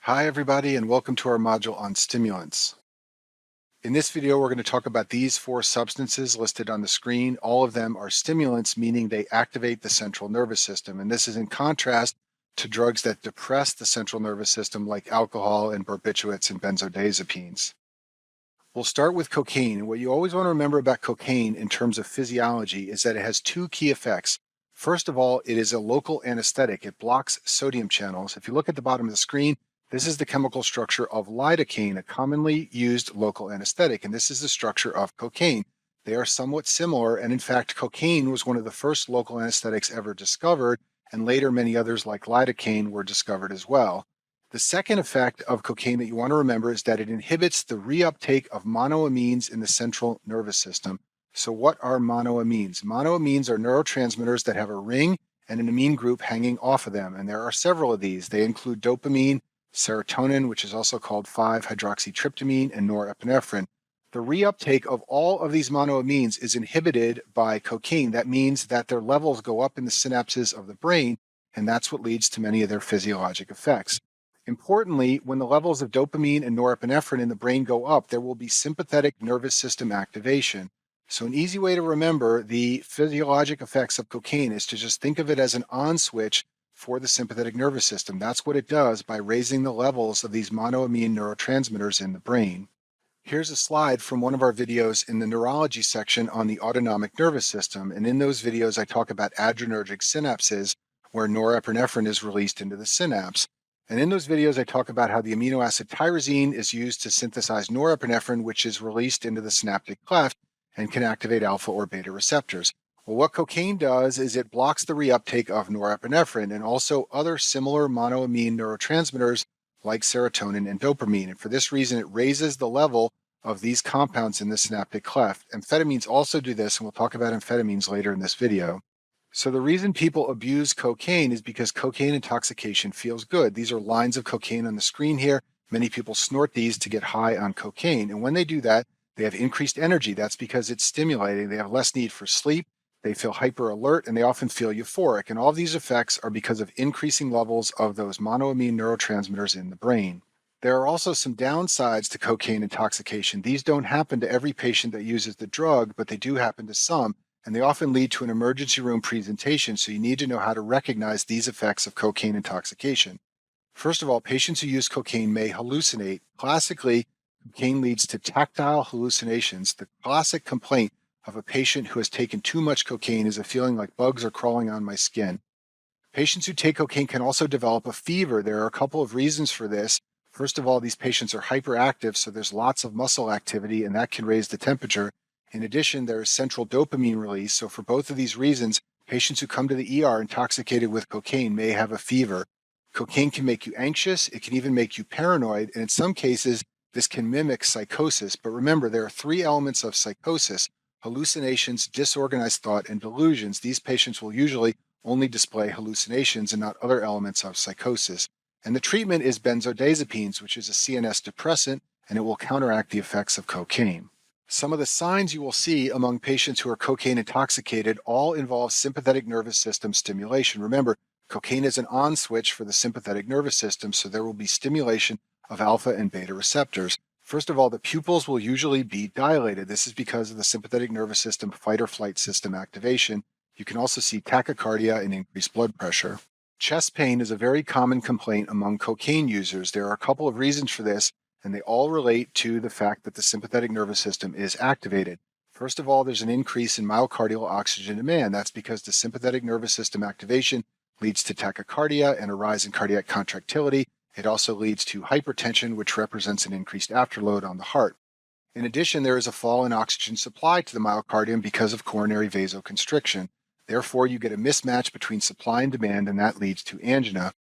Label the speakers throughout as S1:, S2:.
S1: Hi everybody and welcome to our module on stimulants. In this video we're going to talk about these four substances listed on the screen. All of them are stimulants, meaning they activate the central nervous system, and this is in contrast to drugs that depress the central nervous system like alcohol and barbiturates and benzodiazepines. We'll start with cocaine, and what you always want to remember about cocaine in terms of physiology is that it has two key effects. First of all, it is a local anesthetic. It blocks sodium channels. If you look at the bottom of the screen, this is the chemical structure of lidocaine, a commonly used local anesthetic, and this is the structure of cocaine. They are somewhat similar, and in fact, cocaine was one of the first local anesthetics ever discovered, and later many others like lidocaine were discovered as well. The second effect of cocaine that you want to remember is that it inhibits the reuptake of monoamines in the central nervous system. So what are monoamines? Monoamines are neurotransmitters that have a ring and an amine group hanging off of them, and there are several of these. They include dopamine, serotonin, which is also called 5-hydroxytryptamine, and norepinephrine. The reuptake of all of these monoamines is inhibited by cocaine. That means that their levels go up in the synapses of the brain, and that's what leads to many of their physiologic effects. Importantly, when the levels of dopamine and norepinephrine in the brain go up, there will be sympathetic nervous system activation. So an easy way to remember the physiologic effects of cocaine is to just think of it as an on switch for the sympathetic nervous system. That's what it does by raising the levels of these monoamine neurotransmitters in the brain. Here's a slide from one of our videos in the neurology section on the autonomic nervous system. And in those videos, I talk about adrenergic synapses where norepinephrine is released into the synapse. And in those videos, I talk about how the amino acid tyrosine is used to synthesize norepinephrine, which is released into the synaptic cleft and can activate alpha or beta receptors. Well, what cocaine does is it blocks the reuptake of norepinephrine and also other similar monoamine neurotransmitters like serotonin and dopamine. And for this reason, it raises the level of these compounds in the synaptic cleft. Amphetamines also do this, and we'll talk about amphetamines later in this video. So the reason people abuse cocaine is because cocaine intoxication feels good. These are lines of cocaine on the screen here. Many people snort these to get high on cocaine. And when they do that, they have increased energy. That's because it's stimulating. They have less need for sleep. They feel hyper alert, and they often feel euphoric. And all of these effects are because of increasing levels of those monoamine neurotransmitters in the brain. There are also some downsides to cocaine intoxication. These don't happen to every patient that uses the drug, but they do happen to some, and they often lead to an emergency room presentation, so you need to know how to recognize these effects of cocaine intoxication. First of all, patients who use cocaine may hallucinate. Classically, cocaine leads to tactile hallucinations. The classic complaint of a patient who has taken too much cocaine is a feeling like bugs are crawling on my skin. Patients who take cocaine can also develop a fever. There are a couple of reasons for this. First of all, these patients are hyperactive, so there's lots of muscle activity, and that can raise the temperature. In addition, there is central dopamine release. So for both of these reasons, patients who come to the ER intoxicated with cocaine may have a fever. Cocaine can make you anxious. It can even make you paranoid. And in some cases, this can mimic psychosis. But remember, there are three elements of psychosis: hallucinations, disorganized thought, and delusions. These patients will usually only display hallucinations and not other elements of psychosis. And the treatment is benzodiazepines, which is a CNS depressant, and it will counteract the effects of cocaine. Some of the signs you will see among patients who are cocaine intoxicated all involve sympathetic nervous system stimulation. Remember, cocaine is an on switch for the sympathetic nervous system, so there will be stimulation of alpha and beta receptors. First of all, the pupils will usually be dilated. This is because of the sympathetic nervous system fight or flight system activation. You can also see tachycardia and increased blood pressure. Chest pain is a very common complaint among cocaine users. There are a couple of reasons for this, and they all relate to the fact that the sympathetic nervous system is activated. First of all, there's an increase in myocardial oxygen demand. That's because the sympathetic nervous system activation leads to tachycardia and a rise in cardiac contractility. It also leads to hypertension, which represents an increased afterload on the heart. In addition, there is a fall in oxygen supply to the myocardium because of coronary vasoconstriction. Therefore, you get a mismatch between supply and demand, and that leads to angina.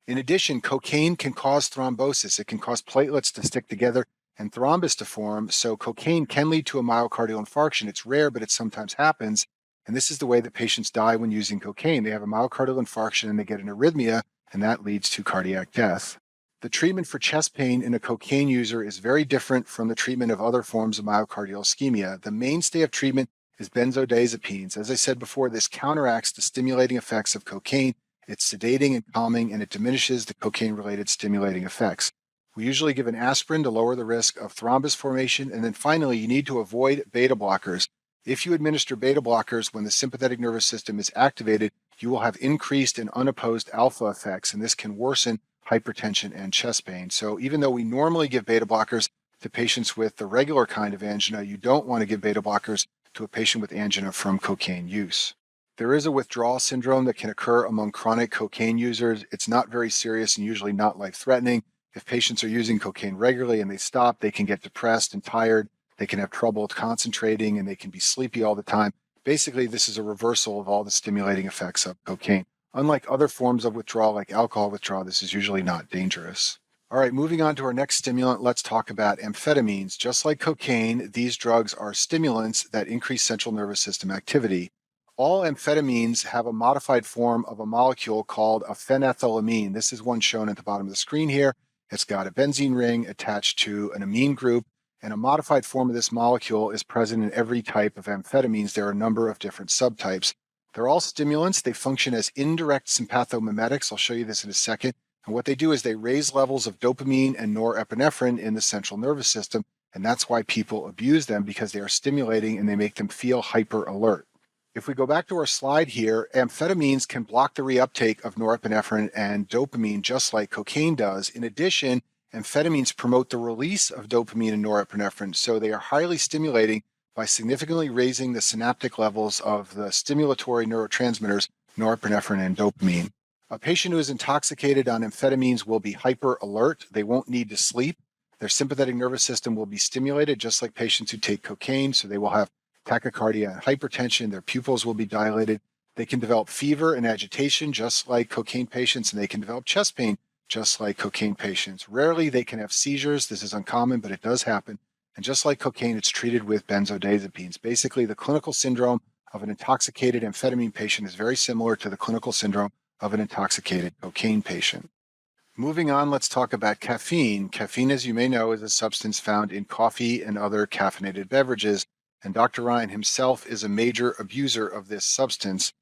S1: In addition, cocaine can cause thrombosis. It can cause platelets to stick together and thrombus to form, so cocaine can lead to a myocardial infarction. It's rare, but it sometimes happens, and this is the way that patients die when using cocaine. They have a myocardial infarction and they get an arrhythmia, and that leads to cardiac death. The treatment for chest pain in a cocaine user is very different from the treatment of other forms of myocardial ischemia. The mainstay of treatment is benzodiazepines. As I said before, this counteracts the stimulating effects of cocaine It's sedating and calming, and it diminishes the cocaine-related stimulating effects. We usually give an aspirin to lower the risk of thrombus formation, and then finally, you need to avoid beta blockers. If you administer beta blockers when the sympathetic nervous system is activated, you will have increased and unopposed alpha effects, and this can worsen hypertension and chest pain. So even though we normally give beta blockers to patients with the regular kind of angina, you don't want to give beta blockers to a patient with angina from cocaine use. There is a withdrawal syndrome that can occur among chronic cocaine users. It's not very serious and usually not life-threatening. If patients are using cocaine regularly and they stop, they can get depressed and tired. They can have trouble concentrating and they can be sleepy all the time. Basically, this is a reversal of all the stimulating effects of cocaine. Unlike other forms of withdrawal, like alcohol withdrawal, this is usually not dangerous. All right, moving on to our next stimulant, let's talk about amphetamines. Just like cocaine, these drugs are stimulants that increase central nervous system activity. All amphetamines have a modified form of a molecule called a phenethylamine. This is one shown at the bottom of the screen here. It's got a benzene ring attached to an amine group, and a modified form of this molecule is present in every type of amphetamines. There are a number of different subtypes. They're all stimulants. They function as indirect sympathomimetics. I'll show you this in a second. And what they do is they raise levels of dopamine and norepinephrine in the central nervous system. And that's why people abuse them, because they are stimulating and they make them feel hyper alert. If we go back to our slide here, amphetamines can block the reuptake of norepinephrine and dopamine just like cocaine does. In addition, amphetamines promote the release of dopamine and norepinephrine, so they are highly stimulating by significantly raising the synaptic levels of the stimulatory neurotransmitters norepinephrine and dopamine. A patient who is intoxicated on amphetamines will be hyper alert. They won't need to sleep. Their sympathetic nervous system will be stimulated just like patients who take cocaine, so they will have tachycardia and hypertension. Their pupils will be dilated. They can develop fever and agitation just like cocaine patients, and they can develop chest pain just like cocaine patients. Rarely they can have seizures. This is uncommon, but it does happen. And just like cocaine, it's treated with benzodiazepines. Basically, the clinical syndrome of an intoxicated amphetamine patient is very similar to the clinical syndrome of an intoxicated cocaine patient. Moving on, let's talk about caffeine. Caffeine, as you may know, is a substance found in coffee and other caffeinated beverages, and Dr. Ryan himself is a major abuser of this substance.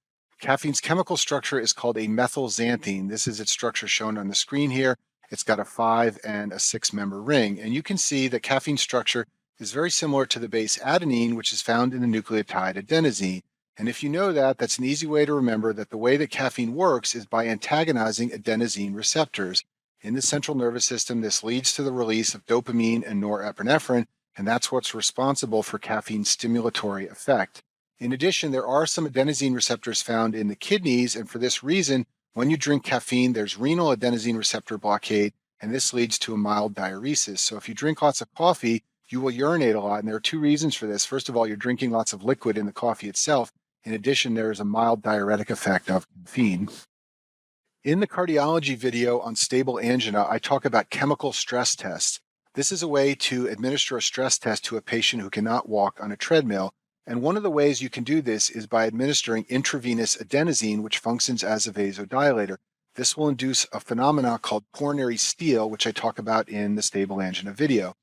S1: Caffeine's chemical structure is called a methylxanthine. This is its structure shown on the screen here. It's got a 5 and a 6-member ring, and you can see the caffeine structure is very similar to the base adenine, which is found in the nucleotide adenosine. And if you know that, that's an easy way to remember that the way that caffeine works is by antagonizing adenosine receptors. In the central nervous system, this leads to the release of dopamine and norepinephrine, and that's what's responsible for caffeine's stimulatory effect. In addition, there are some adenosine receptors found in the kidneys, and for this reason, when you drink caffeine, there's renal adenosine receptor blockade, and this leads to a mild diuresis. So if you drink lots of coffee, you will urinate a lot, and there are two reasons for this. First of all, you're drinking lots of liquid in the coffee itself. In addition, there is a mild diuretic effect of caffeine. In the cardiology video on stable angina, I talk about chemical stress tests. This is a way to administer a stress test to a patient who cannot walk on a treadmill. And one of the ways you can do this is by administering intravenous adenosine, which functions as a vasodilator. This will induce a phenomenon called coronary steal, which I talk about in the stable angina video.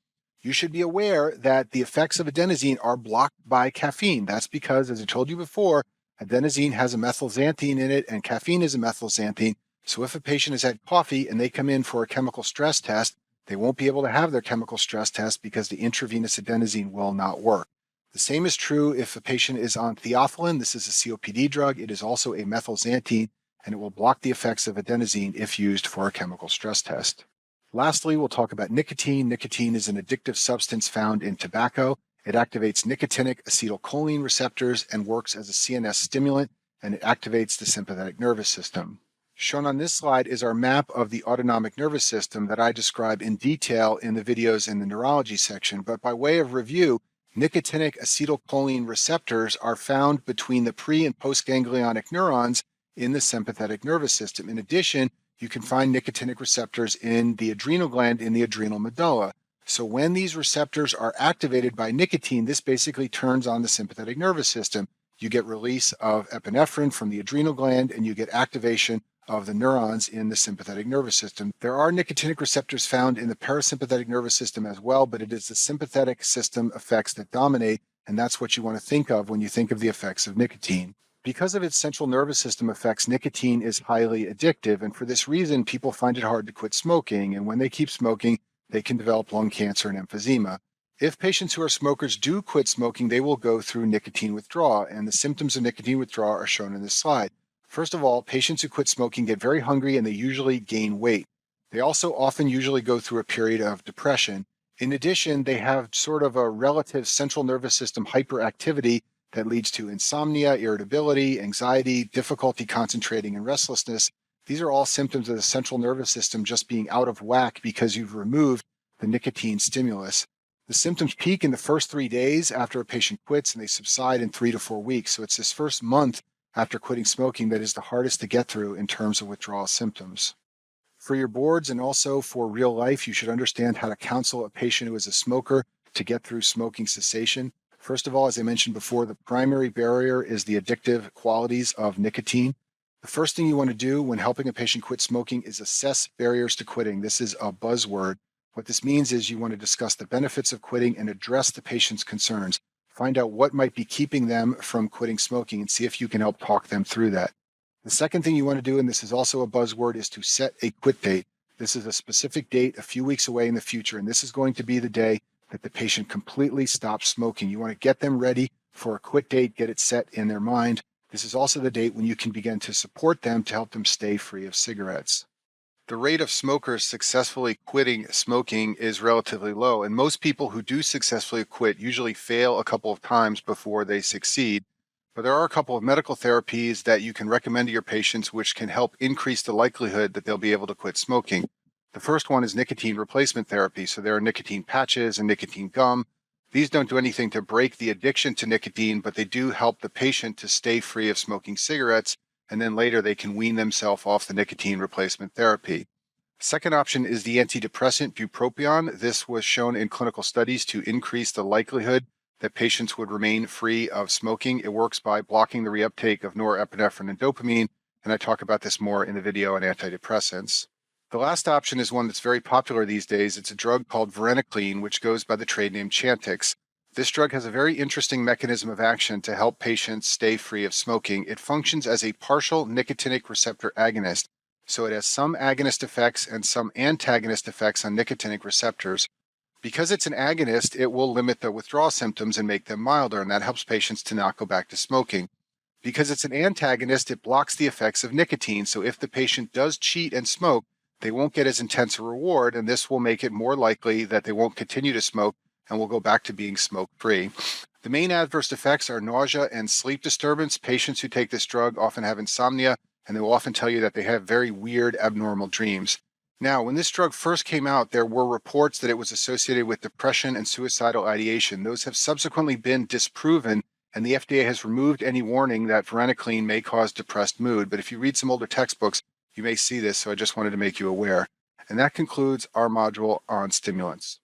S1: You should be aware that the effects of adenosine are blocked by caffeine. That's because, as I told you before, adenosine has a methylxanthine in it, and caffeine is a methylxanthine. So if a patient has had coffee and they come in for a chemical stress test, they won't be able to have their chemical stress test because the intravenous adenosine will not work. The same is true if a patient is on theophylline. This is a COPD drug. It is also a methylxanthine, and it will block the effects of adenosine if used for a chemical stress test. Lastly, we'll talk about nicotine. Nicotine is an addictive substance found in tobacco. It activates nicotinic acetylcholine receptors and works as a CNS stimulant, and it activates the sympathetic nervous system. Shown on this slide is our map of the autonomic nervous system that I describe in detail in the videos in the neurology section. But by way of review, nicotinic acetylcholine receptors are found between the pre- and postganglionic neurons in the sympathetic nervous system. In addition, you can find nicotinic receptors in the adrenal gland in the adrenal medulla. So when these receptors are activated by nicotine, this basically turns on the sympathetic nervous system. You get release of epinephrine from the adrenal gland, and you get activation of the neurons in the sympathetic nervous system. There are nicotinic receptors found in the parasympathetic nervous system as well, but it is the sympathetic system effects that dominate, and that's what you want to think of when you think of the effects of nicotine. Because of its central nervous system effects, nicotine is highly addictive. And for this reason, people find it hard to quit smoking. And when they keep smoking, they can develop lung cancer and emphysema. If patients who are smokers do quit smoking, they will go through nicotine withdrawal. And the symptoms of nicotine withdrawal are shown in this slide. First of all, patients who quit smoking get very hungry and they usually gain weight. They also often usually go through a period of depression. In addition, they have sort of a relative central nervous system hyperactivity that leads to insomnia, irritability, anxiety, difficulty concentrating, and restlessness. These are all symptoms of the central nervous system just being out of whack because you've removed the nicotine stimulus. The symptoms peak in the first 3 days after a patient quits, and they subside in 3 to 4 weeks. So it's this first month after quitting smoking that is the hardest to get through in terms of withdrawal symptoms. For your boards and also for real life, you should understand how to counsel a patient who is a smoker to get through smoking cessation. First of all, as I mentioned before, the primary barrier is the addictive qualities of nicotine. The first thing you want to do when helping a patient quit smoking is assess barriers to quitting. This is a buzzword. What this means is you want to discuss the benefits of quitting and address the patient's concerns. Find out what might be keeping them from quitting smoking and see if you can help talk them through that. The second thing you want to do, and this is also a buzzword, is to set a quit date. This is a specific date a few weeks away in the future, and this is going to be the day that the patient completely stops smoking. You want to get them ready for a quit date, get it set in their mind. This is also the date when you can begin to support them to help them stay free of cigarettes. The rate of smokers successfully quitting smoking is relatively low, and most people who do successfully quit usually fail a couple of times before they succeed. But there are a couple of medical therapies that you can recommend to your patients which can help increase the likelihood that they'll be able to quit smoking. The first one is nicotine replacement therapy. So there are nicotine patches and nicotine gum. These don't do anything to break the addiction to nicotine, but they do help the patient to stay free of smoking cigarettes, and then later they can wean themselves off the nicotine replacement therapy. Second option is the antidepressant bupropion. This was shown in clinical studies to increase the likelihood that patients would remain free of smoking. It works by blocking the reuptake of norepinephrine and dopamine, and I talk about this more in the video on antidepressants. The last option is one that's very popular these days. It's a drug called varenicline, which goes by the trade name Chantix. This drug has a very interesting mechanism of action to help patients stay free of smoking. It functions as a partial nicotinic receptor agonist. So it has some agonist effects and some antagonist effects on nicotinic receptors. Because it's an agonist, it will limit the withdrawal symptoms and make them milder, and that helps patients to not go back to smoking. Because it's an antagonist, it blocks the effects of nicotine. So if the patient does cheat and smoke, they won't get as intense a reward, and this will make it more likely that they won't continue to smoke and will go back to being smoke-free. The main adverse effects are nausea and sleep disturbance. Patients who take this drug often have insomnia, and they will often tell you that they have very weird, abnormal dreams. Now, when this drug first came out, there were reports that it was associated with depression and suicidal ideation. Those have subsequently been disproven, and the FDA has removed any warning that varenicline may cause depressed mood. But if you read some older textbooks, you may see this, so I just wanted to make you aware. And that concludes our module on stimulants.